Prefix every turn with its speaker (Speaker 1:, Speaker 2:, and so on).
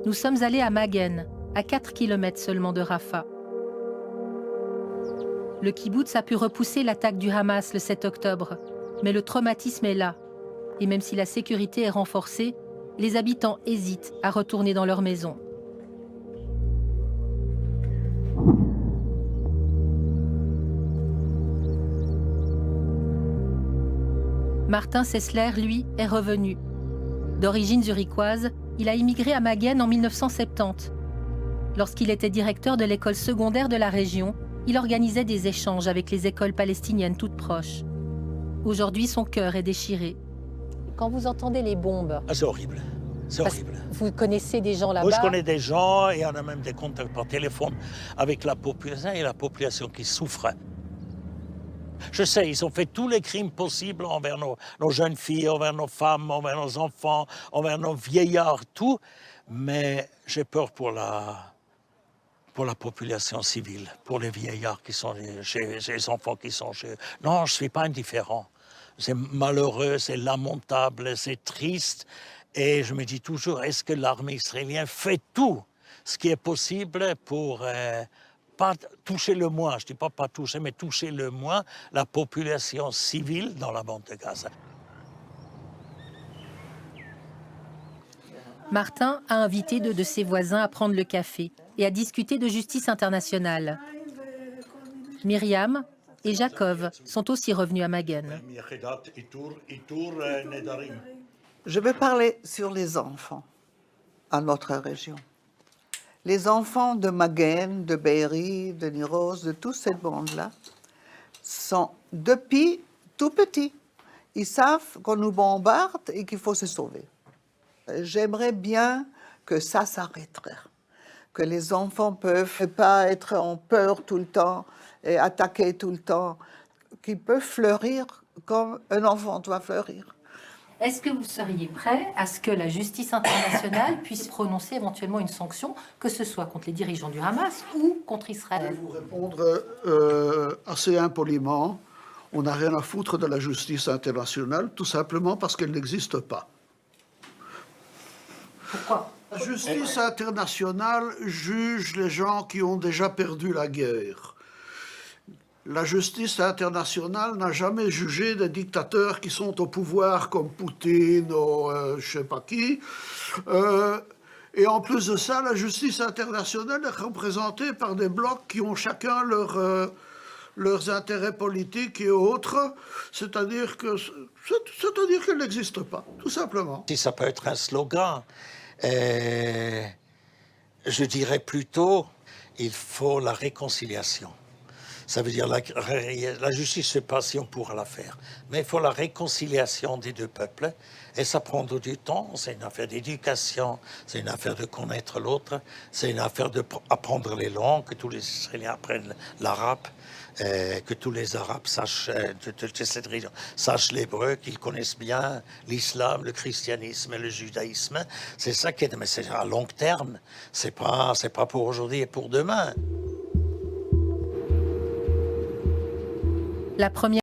Speaker 1: Nous sommes allés à Magen, à 4 km seulement de Rafah. Le kibboutz a pu repousser l'attaque du Hamas le 7 octobre, mais le traumatisme est là. Et même si la sécurité est renforcée, les habitants hésitent à retourner dans leur maison. Martin Sessler, lui, est revenu. D'origine zurichoise, il a immigré à Magen en 1970. Lorsqu'il était directeur de l'école secondaire de la région, il organisait des échanges avec les écoles palestiniennes toutes proches. Aujourd'hui, son cœur est déchiré. Quand vous entendez les bombes...
Speaker 2: Ah, c'est horrible. C'est horrible.
Speaker 1: Vous connaissez des gens là-bas?
Speaker 2: Moi, je connais des gens et on a même des contacts par téléphone avec la population et la population qui souffre. Je sais, ils ont fait tous les crimes possibles envers nos jeunes filles, envers nos femmes, envers nos enfants, envers nos vieillards, tout. Mais j'ai peur pour la population civile, pour les vieillards qui sont chez les enfants qui sont chez eux. Non, je ne suis pas indifférent. C'est malheureux, c'est lamentable, c'est triste. Et je me dis toujours, est-ce que l'armée israélienne fait tout ce qui est possible pour pas toucher le moins, je ne dis pas toucher, mais toucher le moins la population civile dans la bande de Gaza.
Speaker 1: Martin a invité 2 de ses voisins à prendre le café et à discuter de justice internationale. Myriam et Jacob sont aussi revenus à Magen.
Speaker 3: Je veux parler sur les enfants à notre région. Les enfants de Magen, de Be'eri, de Niroz, de toute cette bande-là, sont depuis tout petits. Ils savent qu'on nous bombarde et qu'il faut se sauver. J'aimerais bien que ça s'arrêterait, que les enfants ne peuvent pas être en peur tout le temps et attaquer tout le temps, qu'ils peuvent fleurir comme un enfant doit fleurir.
Speaker 1: Est-ce que vous seriez prêt à ce que la justice internationale puisse prononcer éventuellement une sanction, que ce soit contre les dirigeants du Hamas ou contre Israël?
Speaker 4: Je vais vous répondre assez impoliment. On n'a rien à foutre de la justice internationale, tout simplement parce qu'elle n'existe pas.
Speaker 1: Pourquoi?
Speaker 4: La justice internationale juge les gens qui ont déjà perdu la guerre. La justice internationale n'a jamais jugé des dictateurs qui sont au pouvoir comme Poutine ou je ne sais pas qui. Et en plus de ça, la justice internationale est représentée par des blocs qui ont chacun leurs intérêts politiques et autres. C'est-à-dire qu'elle n'existe pas, tout simplement.
Speaker 2: Si ça peut être un slogan, je dirais plutôt il faut la réconciliation. Ça veut dire la justice, je ne sais pas si on pourra la faire, mais il faut la réconciliation des 2 peuples. Et ça prend du temps, c'est une affaire d'éducation, c'est une affaire de connaître l'autre, c'est une affaire d'apprendre les langues, que tous les Israéliens apprennent l'arabe, que tous les Arabes sachent, de cette région, sachent l'hébreu, qu'ils connaissent bien l'islam, le christianisme et le judaïsme. C'est ça qui est, mais c'est à long terme, c'est pas pour aujourd'hui et pour demain.
Speaker 1: La première